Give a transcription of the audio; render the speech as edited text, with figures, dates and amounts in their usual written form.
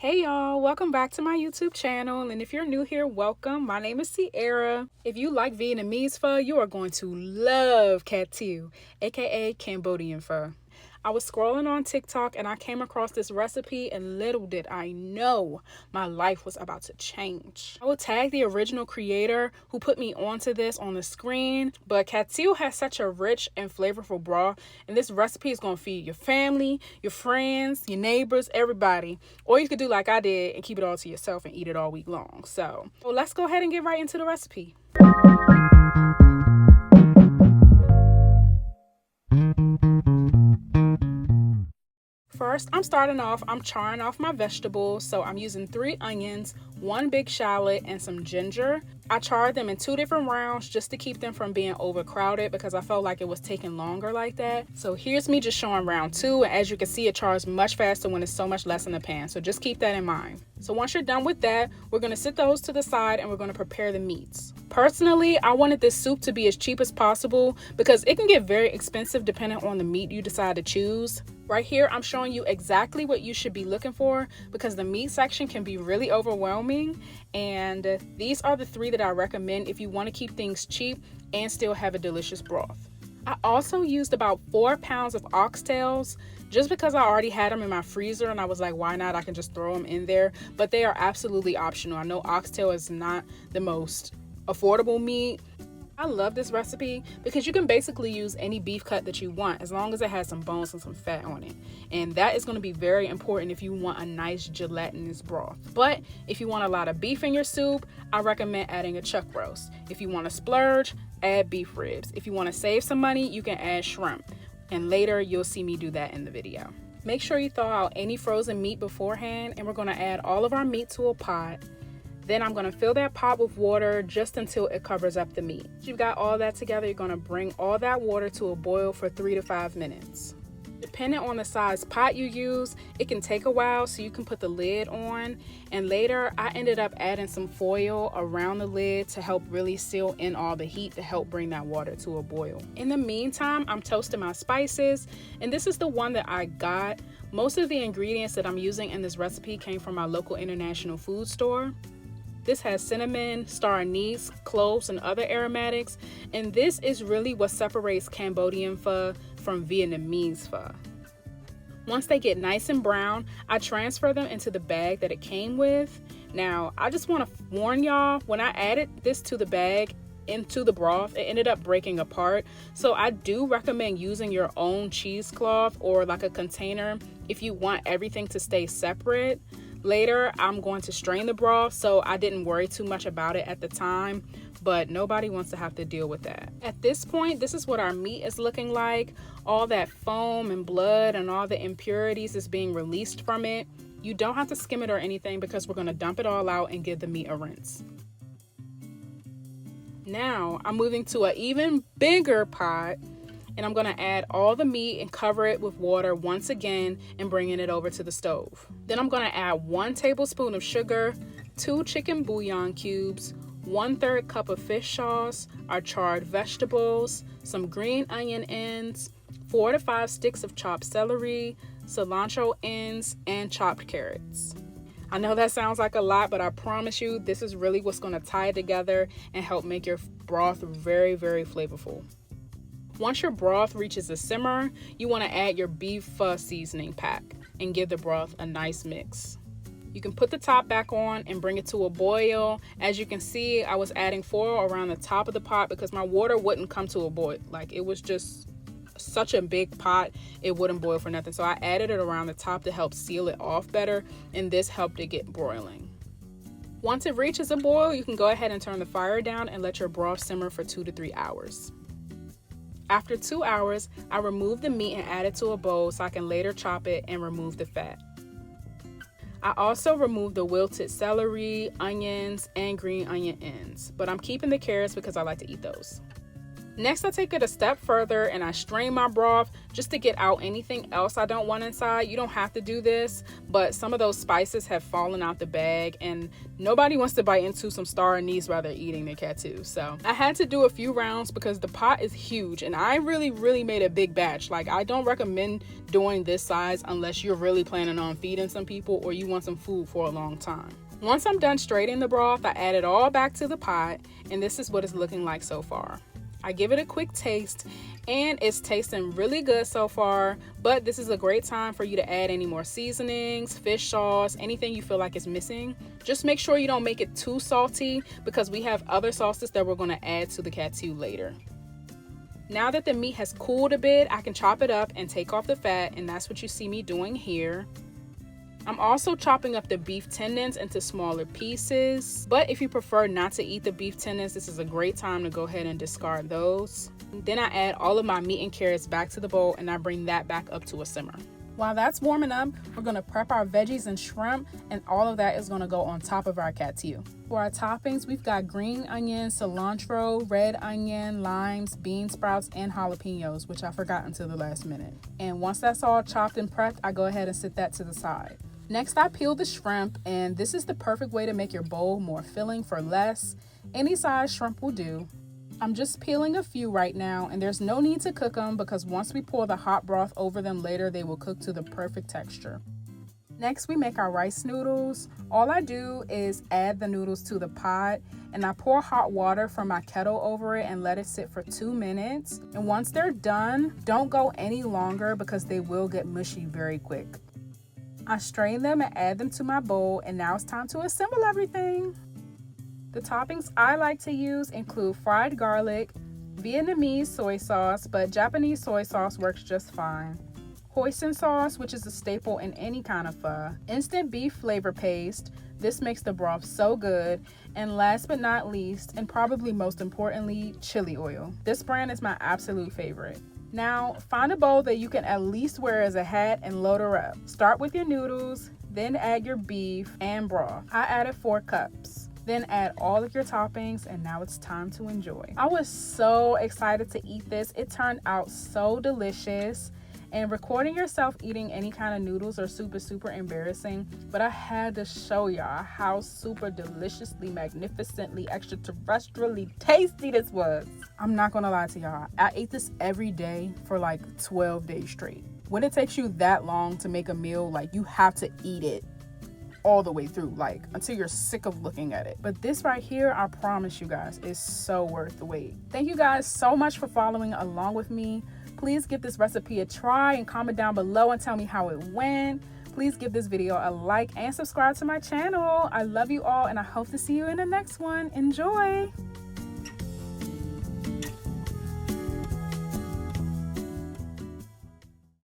Hey y'all, welcome back to my YouTube channel, and if you're new here, welcome. My name is Sierra. If you like Vietnamese pho, you are going to love Kathiew, aka Cambodian Pho. I was scrolling on TikTok and I came across this recipe, and little did I know my life was about to change. I will tag the original creator who put me onto this on the screen, but Kathiew has such a rich and flavorful broth, and this recipe is going to feed your family, your friends, your neighbors, everybody. Or you could do like I did and keep it all to yourself and eat it all week long. So let's go ahead and get right into the recipe. First, I'm charring off my vegetables. So I'm using 3 onions, 1 big shallot, and some ginger. I charred them in 2 different rounds just to keep them from being overcrowded because I felt like it was taking longer like that. So here's me just showing round 2. And as you can see, it chars much faster when it's so much less in the pan. So just keep that in mind. So once you're done with that, we're going to set those to the side and we're going to prepare the meats. Personally, I wanted this soup to be as cheap as possible because it can get very expensive depending on the meat you decide to choose. Right here, I'm showing you exactly what you should be looking for because the meat section can be really overwhelming. And these are the 3 that I recommend if you want to keep things cheap and still have a delicious broth. I also used about 4 pounds of oxtails just because I already had them in my freezer and I was like, why not? I can just throw them in there, but they are absolutely optional. I know oxtail is not the most affordable meat. I love this recipe because you can basically use any beef cut that you want as long as it has some bones and some fat on it. And that is going to be very important if you want a nice gelatinous broth. But if you want a lot of beef in your soup, I recommend adding a chuck roast. If you want to splurge, add beef ribs. If you want to save some money, you can add shrimp. And later you'll see me do that in the video. Make sure you thaw out any frozen meat beforehand, and we're going to add all of our meat to a pot. Then I'm going to fill that pot with water just until it covers up the meat. Once you've got all that together, you're going to bring all that water to a boil for 3 to 5 minutes. Depending on the size pot you use, it can take a while, so you can put the lid on. And later, I ended up adding some foil around the lid to help really seal in all the heat to help bring that water to a boil. In the meantime, I'm toasting my spices, and this is the one that I got. Most of the ingredients that I'm using in this recipe came from my local international food store. This has cinnamon, star anise, cloves, and other aromatics. And this is really what separates Cambodian pho from Vietnamese pho. Once they get nice and brown, I transfer them into the bag that it came with. Now, I just want to warn y'all, when I added this to the bag, into the broth, it ended up breaking apart. So I do recommend using your own cheesecloth or like a container if you want everything to stay separate. Later, I'm going to strain the broth, so I didn't worry too much about it at the time, but nobody wants to have to deal with that. At this point, this is what our meat is looking like. All that foam and blood and all the impurities is being released from it. You don't have to skim it or anything because we're going to dump it all out and give the meat a rinse. Now, I'm moving to an even bigger pot, and I'm going to add all the meat and cover it with water once again and bringing it over to the stove. Then I'm going to add 1 tablespoon of sugar, 2 chicken bouillon cubes, 1/3 cup of fish sauce, our charred vegetables, some green onion ends, 4 to 5 sticks of chopped celery, cilantro ends, and chopped carrots. I know that sounds like a lot, but I promise you this is really what's going to tie it together and help make your broth very, very flavorful. Once your broth reaches a simmer, you want to add your beef pho seasoning pack and give the broth a nice mix. You can put the top back on and bring it to a boil. As you can see, I was adding foil around the top of the pot because my water wouldn't come to a boil. Like, it was just such a big pot, it wouldn't boil for nothing. So I added it around the top to help seal it off better, and this helped it get broiling. Once it reaches a boil, you can go ahead and turn the fire down and let your broth simmer for 2 to 3 hours. After 2 hours, I remove the meat and add it to a bowl so I can later chop it and remove the fat. I also remove the wilted celery, onions, and green onion ends, but I'm keeping the carrots because I like to eat those. Next, I take it a step further and I strain my broth just to get out anything else I don't want inside. You don't have to do this, but some of those spices have fallen out the bag and nobody wants to bite into some star anise while they're eating their kathiew. So I had to do a few rounds because the pot is huge and I really made a big batch. Like, I don't recommend doing this size unless you're really planning on feeding some people or you want some food for a long time. Once I'm done straining the broth, I add it all back to the pot, and this is what it's looking like so far. I give it a quick taste and it's tasting really good so far, but this is a great time for you to add any more seasonings, fish sauce, anything you feel like is missing. Just make sure you don't make it too salty because we have other sauces that we're going to add to the kathiew later. Now that the meat has cooled a bit, I can chop it up and take off the fat, and that's what you see me doing here. I'm also chopping up the beef tendons into smaller pieces, but if you prefer not to eat the beef tendons, this is a great time to go ahead and discard those. Then I add all of my meat and carrots back to the bowl and I bring that back up to a simmer. While that's warming up, we're going to prep our veggies and shrimp, and all of that is going to go on top of our kathiew. For our toppings, we've got green onion, cilantro, red onion, limes, bean sprouts, and jalapenos, which I forgot until the last minute. And once that's all chopped and prepped, I go ahead and set that to the side. Next, I peel the shrimp, and this is the perfect way to make your bowl more filling for less. Any size shrimp will do. I'm just peeling a few right now, and there's no need to cook them because once we pour the hot broth over them later, they will cook to the perfect texture. Next, we make our rice noodles. All I do is add the noodles to the pot, and I pour hot water from my kettle over it and let it sit for 2 minutes. And once they're done, don't go any longer because they will get mushy very quick. I strain them and add them to my bowl, and now it's time to assemble everything. The toppings I like to use include fried garlic, Vietnamese soy sauce, but Japanese soy sauce works just fine, hoisin sauce, which is a staple in any kind of pho, instant beef flavor paste, this makes the broth so good, and last but not least, and probably most importantly, chili oil. This brand is my absolute favorite. Now, find a bowl that you can at least wear as a hat and load her up. Start with your noodles, then add your beef and broth. I added 4 cups. Then add all of your toppings, and now it's time to enjoy. I was so excited to eat this. It turned out so delicious. And recording yourself eating any kind of noodles or soup is super embarrassing, but I had to show y'all how super deliciously, magnificently, extraterrestrially tasty this was. I'm not gonna lie to y'all. I ate this every day for like 12 days straight. When it takes you that long to make a meal, like, you have to eat it all the way through, like, until you're sick of looking at it. But this right here, I promise you guys, is so worth the wait. Thank you guys so much for following along with me. Please give this recipe a try and comment down below and tell me how it went. Please give this video a like and subscribe to my channel. I love you all, and I hope to see you in the next one. Enjoy!